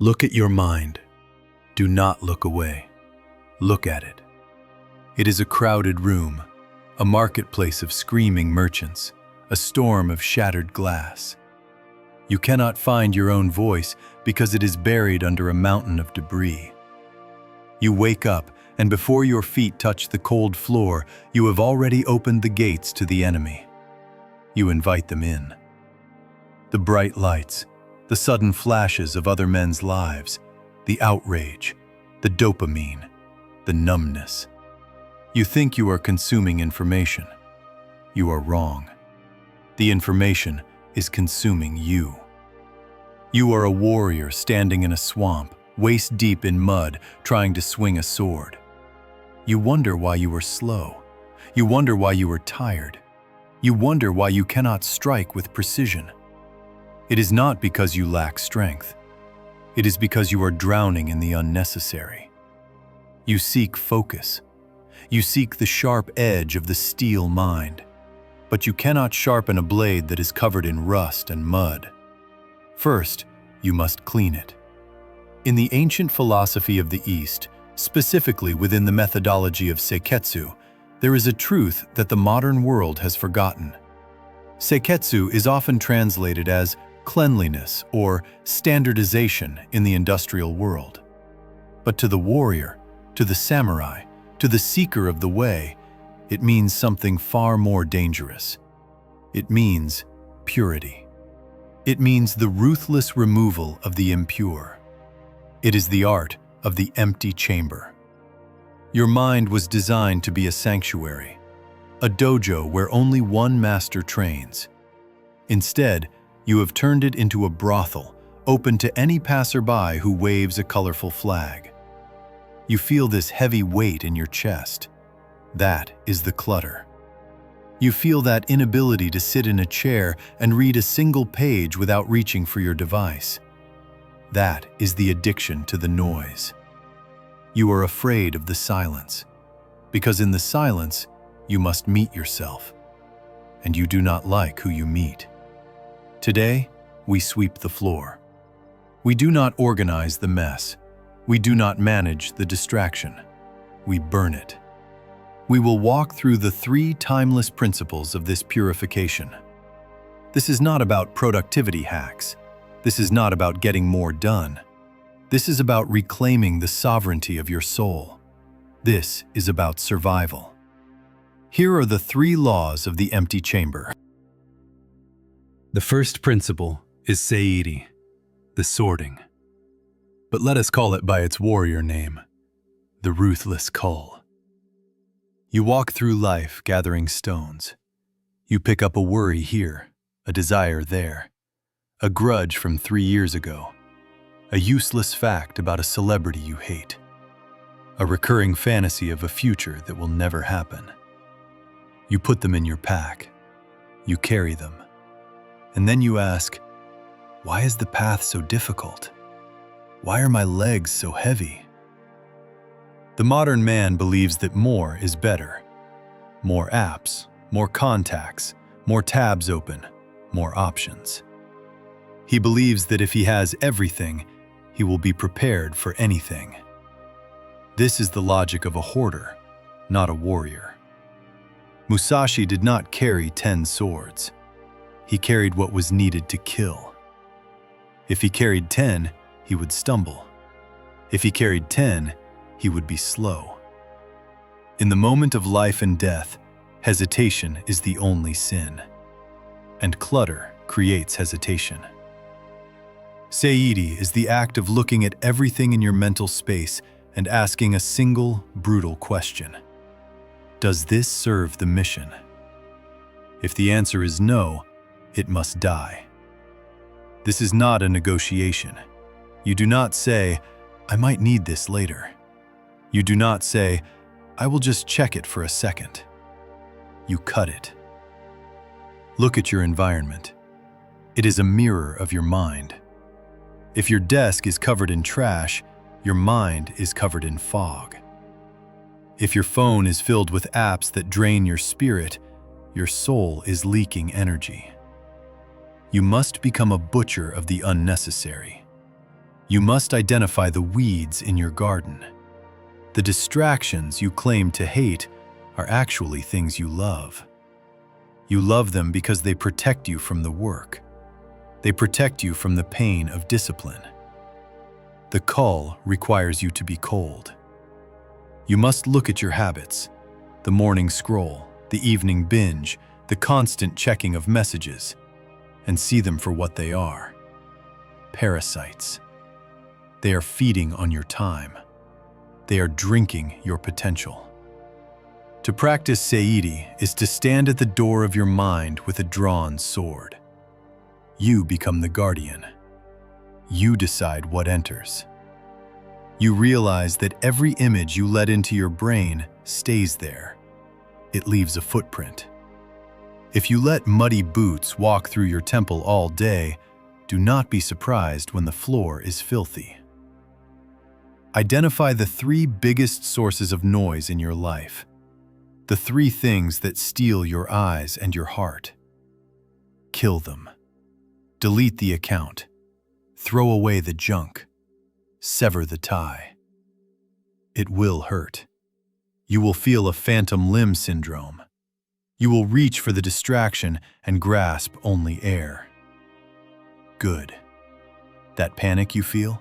Look at your mind. Do not look away. Look at it. It is a crowded room, a marketplace of screaming merchants, a storm of shattered glass. You cannot find your own voice because it is buried under a mountain of debris. You wake up, and before your feet touch the cold floor, you have already opened the gates to the enemy. You invite them in. The bright lights, the sudden flashes of other men's lives, the outrage, the dopamine, the numbness. You think you are consuming information. You are wrong. The information is consuming you. You are a warrior standing in a swamp, waist deep in mud, trying to swing a sword. You wonder why you are slow. You wonder why you are tired. You wonder why you cannot strike with precision. It is not because you lack strength. It is because you are drowning in the unnecessary. You seek focus. You seek the sharp edge of the steel mind. But you cannot sharpen a blade that is covered in rust and mud. First, you must clean it. In the ancient philosophy of the East, specifically within the methodology of Seiketsu, there is a truth that the modern world has forgotten. Seiketsu is often translated as cleanliness or standardization in the industrial world. But to the warrior, to the samurai, to the seeker of the way, it means something far more dangerous. It means purity. It means the ruthless removal of the impure. It is the art of the empty chamber. Your mind was designed to be a sanctuary, a dojo where only one master trains. Instead, you have turned it into a brothel, open to any passerby who waves a colorful flag. You feel this heavy weight in your chest. That is the clutter. You feel that inability to sit in a chair and read a single page without reaching for your device. That is the addiction to the noise. You are afraid of the silence, because in the silence, you must meet yourself, and you do not like who you meet. Today, we sweep the floor. We do not organize the mess. We do not manage the distraction. We burn it. We will walk through the 3 timeless principles of this purification. This is not about productivity hacks. This is not about getting more done. This is about reclaiming the sovereignty of your soul. This is about survival. Here are the 3 laws of the empty chamber. The first principle is Seiri, the sorting. But let us call it by its warrior name, the Ruthless Cull. You walk through life gathering stones. You pick up a worry here, a desire there, a grudge from 3 years ago, a useless fact about a celebrity you hate, a recurring fantasy of a future that will never happen. You put them in your pack. You carry them. And then you ask, why is the path so difficult? Why are my legs so heavy? The modern man believes that more is better. More apps, more contacts, more tabs open, more options. He believes that if he has everything, he will be prepared for anything. This is the logic of a hoarder, not a warrior. Musashi did not carry 10 swords. He carried what was needed to kill. If he carried 10, he would stumble. If he carried 10, he would be slow. In the moment of life and death, hesitation is the only sin. And clutter creates hesitation. Seiri is the act of looking at everything in your mental space and asking a single, brutal question. Does this serve the mission? If the answer is no, it must die. This is not a negotiation. You do not say, I might need this later. You do not say, I will just check it for a second. You cut it. Look at your environment. It is a mirror of your mind. If your desk is covered in trash, your mind is covered in fog. If your phone is filled with apps that drain your spirit, your soul is leaking energy. You must become a butcher of the unnecessary. You must identify the weeds in your garden. The distractions you claim to hate are actually things you love. You love them because they protect you from the work. They protect you from the pain of discipline. The cull requires you to be cold. You must look at your habits, the morning scroll, the evening binge, the constant checking of messages, and see them for what they are. Parasites. They are feeding on your time. They are drinking your potential. To practice Seiri is to stand at the door of your mind with a drawn sword. You become the guardian. You decide what enters. You realize that every image you let into your brain stays there. It leaves a footprint. If you let muddy boots walk through your temple all day, do not be surprised when the floor is filthy. Identify the 3 biggest sources of noise in your life. The 3 things that steal your eyes and your heart. Kill them. Delete the account. Throw away the junk. Sever the tie. It will hurt. You will feel a phantom limb syndrome. You will reach for the distraction and grasp only air. Good. That panic you feel?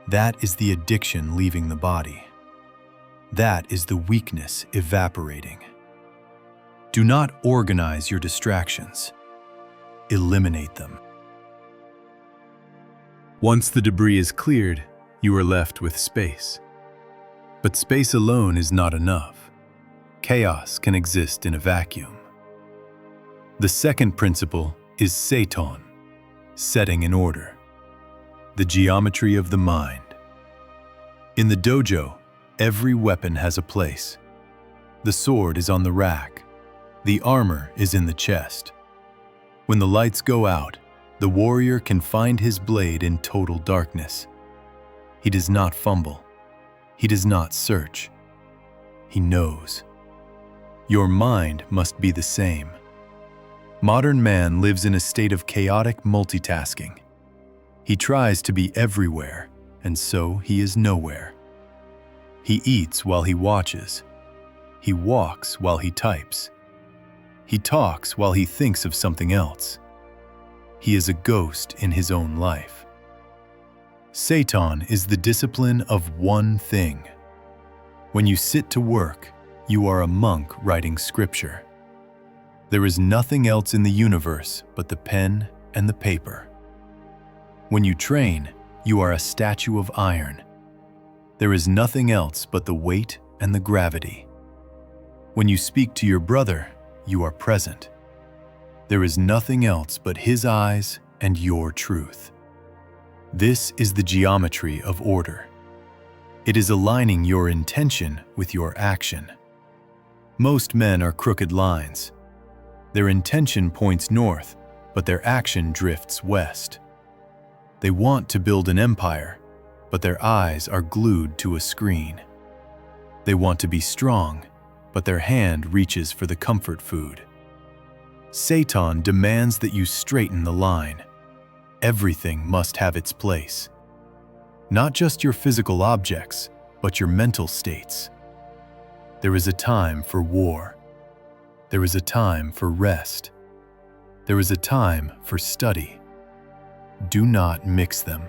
That is the addiction leaving the body. That is the weakness evaporating. Do not organize your distractions. Eliminate them. Once the debris is cleared, you are left with space. But space alone is not enough. Chaos can exist in a vacuum. The second principle is Seiton, setting in order. The geometry of the mind. In the dojo, every weapon has a place. The sword is on the rack. The armor is in the chest. When the lights go out, the warrior can find his blade in total darkness. He does not fumble. He does not search. He knows. Your mind must be the same. Modern man lives in a state of chaotic multitasking. He tries to be everywhere, and so he is nowhere. He eats while he watches. He walks while he types. He talks while he thinks of something else. He is a ghost in his own life. Seiton is the discipline of one thing. When you sit to work, you are a monk writing scripture. There is nothing else in the universe but the pen and the paper. When you train, you are a statue of iron. There is nothing else but the weight and the gravity. When you speak to your brother, you are present. There is nothing else but his eyes and your truth. This is the geometry of order. It is aligning your intention with your action. Most men are crooked lines. Their intention points north, but their action drifts west. They want to build an empire, but their eyes are glued to a screen. They want to be strong, but their hand reaches for the comfort food. Seiton demands that you straighten the line. Everything must have its place. Not just your physical objects, but your mental states. There is a time for war. There is a time for rest. There is a time for study. Do not mix them.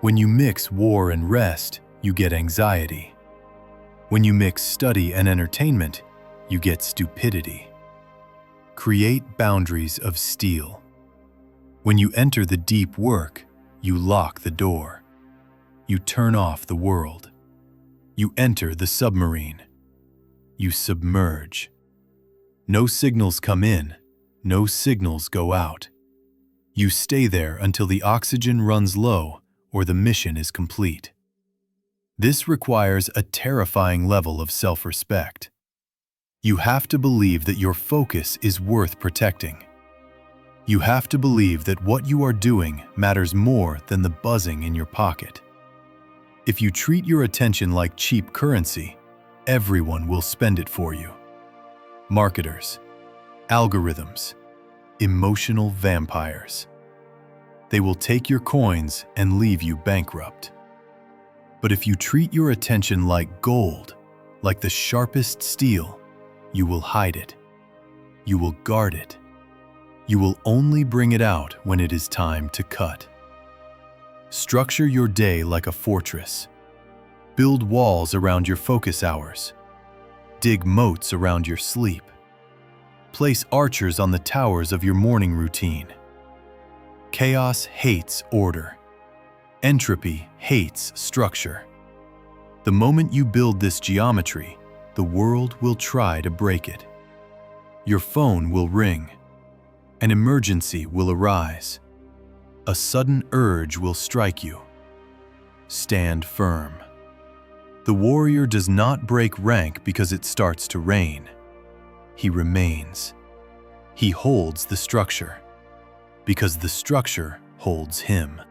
When you mix war and rest, you get anxiety. When you mix study and entertainment, you get stupidity. Create boundaries of steel. When you enter the deep work, you lock the door. You turn off the world. You enter the submarine. You submerge. No signals come in, no signals go out. You stay there until the oxygen runs low or the mission is complete. This requires a terrifying level of self-respect. You have to believe that your focus is worth protecting. You have to believe that what you are doing matters more than the buzzing in your pocket. If you treat your attention like cheap currency, everyone will spend it for you. Marketers, algorithms, emotional vampires. They will take your coins and leave you bankrupt. But if you treat your attention like gold, like the sharpest steel, you will hide it. You will guard it. You will only bring it out when it is time to cut. Structure your day like a fortress. Build walls around your focus hours. Dig moats around your sleep. Place archers on the towers of your morning routine. Chaos hates order. Entropy hates structure. The moment you build this geometry, the world will try to break it. Your phone will ring. An emergency will arise. A sudden urge will strike you. Stand firm. The warrior does not break rank because it starts to rain. He remains. He holds the structure, because the structure holds him.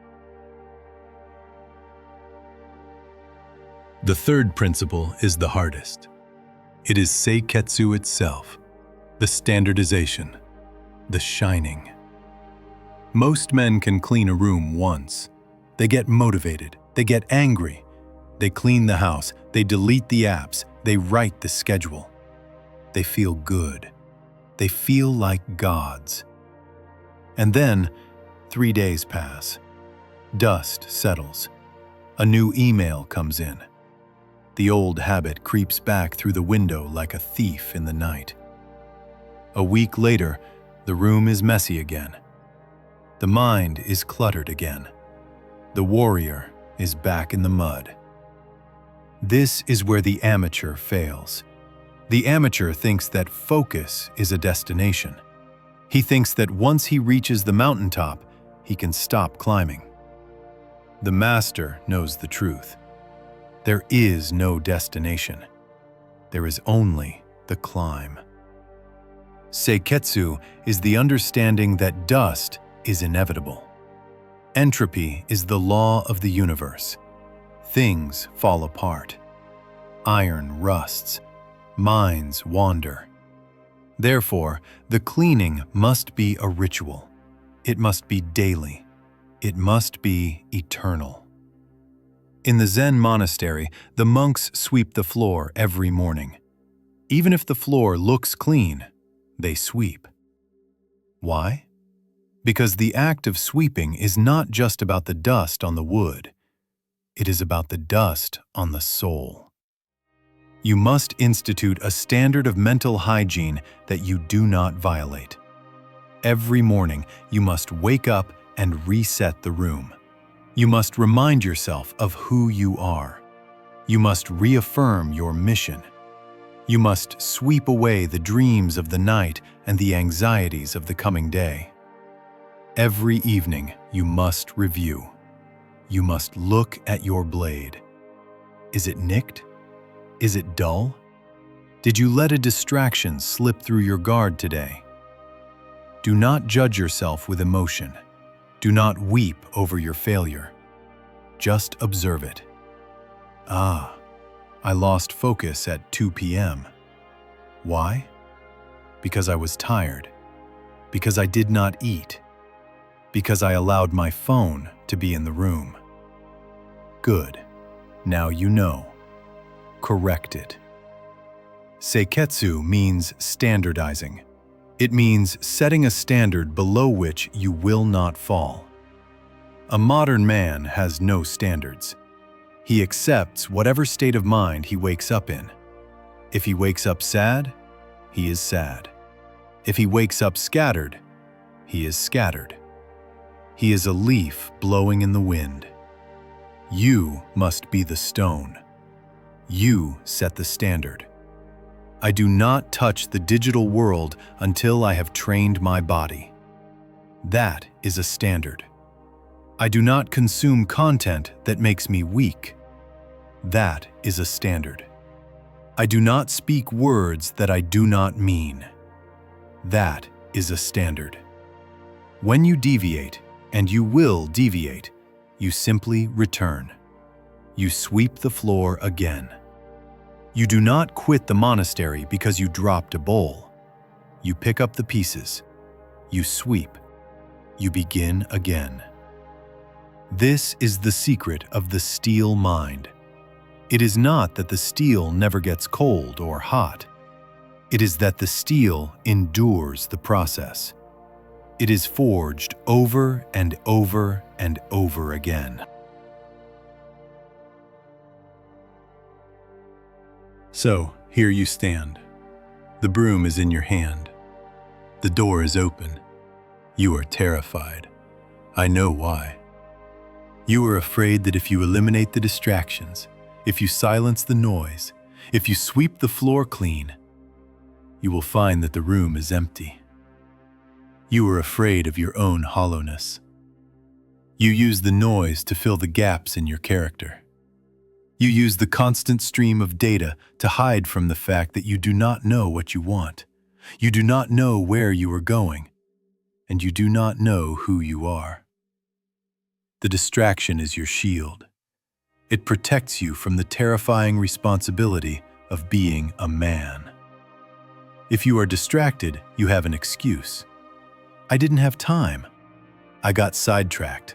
The third principle is the hardest. It is Seiketsu itself, the standardization, the shining. Most men can clean a room once. They get motivated, they get angry, they clean the house, they delete the apps, they write the schedule. They feel good. They feel like gods. And then, 3 days pass. Dust settles. A new email comes in. The old habit creeps back through the window like a thief in the night. A week later, the room is messy again. The mind is cluttered again. The warrior is back in the mud. This is where the amateur fails. The amateur thinks that focus is a destination. He thinks that once he reaches the mountaintop, he can stop climbing. The master knows the truth. There is no destination. There is only the climb. Seiketsu is the understanding that dust is inevitable. Entropy is the law of the universe. Things fall apart. Iron rusts. Minds wander. Therefore, the cleaning must be a ritual. It must be daily. It must be eternal. In the Zen monastery, the monks sweep the floor every morning. Even if the floor looks clean, they sweep. Why? Because the act of sweeping is not just about the dust on the wood. It is about the dust on the soul. You must institute a standard of mental hygiene that you do not violate. Every morning, you must wake up and reset the room. You must remind yourself of who you are. You must reaffirm your mission. You must sweep away the dreams of the night and the anxieties of the coming day. Every evening, you must review. You must look at your blade. Is it nicked? Is it dull? Did you let a distraction slip through your guard today? Do not judge yourself with emotion. Do not weep over your failure. Just observe it. I lost focus at 2 p.m. Why? Because I was tired. Because I did not eat. Because I allowed my phone to be in the room. Good. Now you know. Correct it. Seiketsu means standardizing. It means setting a standard below which you will not fall. A modern man has no standards. He accepts whatever state of mind he wakes up in. If he wakes up sad, he is sad. If he wakes up scattered, he is scattered. He is a leaf blowing in the wind. You must be the stone. You set the standard. I do not touch the digital world until I have trained my body. That is a standard. I do not consume content that makes me weak. That is a standard. I do not speak words that I do not mean. That is a standard. When you deviate, and you will deviate, you simply return. You sweep the floor again. You do not quit the monastery because you dropped a bowl. You pick up the pieces. You sweep. You begin again. This is the secret of the steel mind. It is not that the steel never gets cold or hot. It is that the steel endures the process. It is forged over and over and over again. So, here you stand. The broom is in your hand. The door is open. You are terrified. I know why. You are afraid that if you eliminate the distractions, if you silence the noise, if you sweep the floor clean, you will find that the room is empty. You are afraid of your own hollowness. You use the noise to fill the gaps in your character. You use the constant stream of data to hide from the fact that you do not know what you want. You do not know where you are going, and you do not know who you are. The distraction is your shield. It protects you from the terrifying responsibility of being a man. If you are distracted, you have an excuse. I didn't have time. I got sidetracked.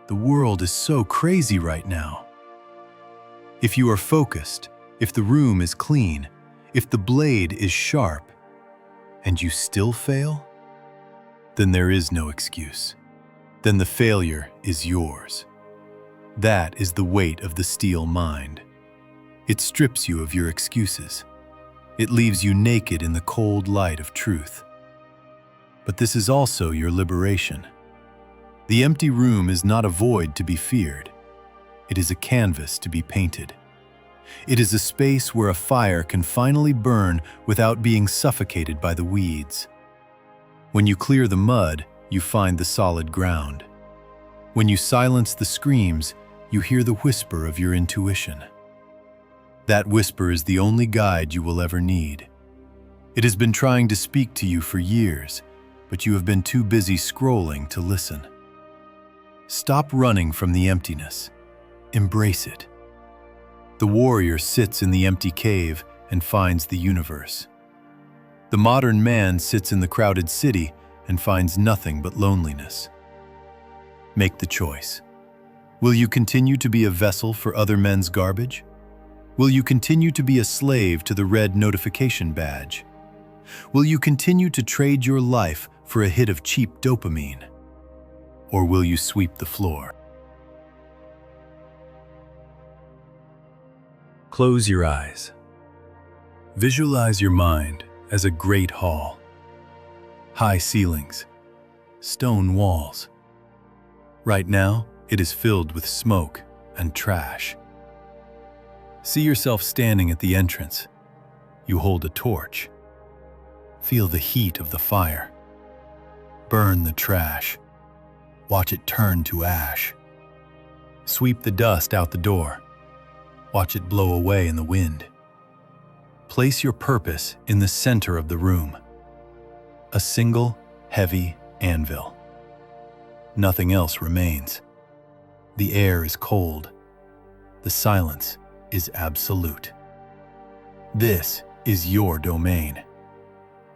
The world is so crazy right now. If you are focused, if the room is clean, if the blade is sharp, and you still fail, then there is no excuse. Then the failure is yours. That is the weight of the steel mind. It strips you of your excuses. It leaves you naked in the cold light of truth. But this is also your liberation. The empty room is not a void to be feared. It is a canvas to be painted. It is a space where a fire can finally burn without being suffocated by the weeds. When you clear the mud, you find the solid ground. When you silence the screams, you hear the whisper of your intuition. That whisper is the only guide you will ever need. It has been trying to speak to you for years, but you have been too busy scrolling to listen. Stop running from the emptiness. Embrace it. The warrior sits in the empty cave and finds the universe. The modern man sits in the crowded city and finds nothing but loneliness. Make the choice. Will you continue to be a vessel for other men's garbage? Will you continue to be a slave to the red notification badge? Will you continue to trade your life for a hit of cheap dopamine? Or will you sweep the floor? Close your eyes. Visualize your mind as a great hall. High ceilings, stone walls. Right now, it is filled with smoke and trash. See yourself standing at the entrance. You hold a torch. Feel the heat of the fire. Burn the trash. Watch it turn to ash. Sweep the dust out the door. Watch it blow away in the wind. Place your purpose in the center of the room. A single, heavy anvil. Nothing else remains. The air is cold. The silence is absolute. This is your domain.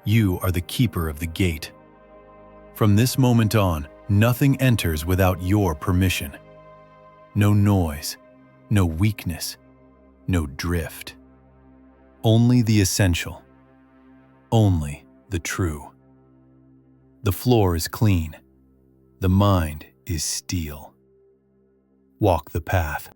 You are the keeper of the gate. From this moment on, nothing enters without your permission. No noise, no weakness, no drift. Only the essential. Only the true. The floor is clean. The mind is steel. Walk the path.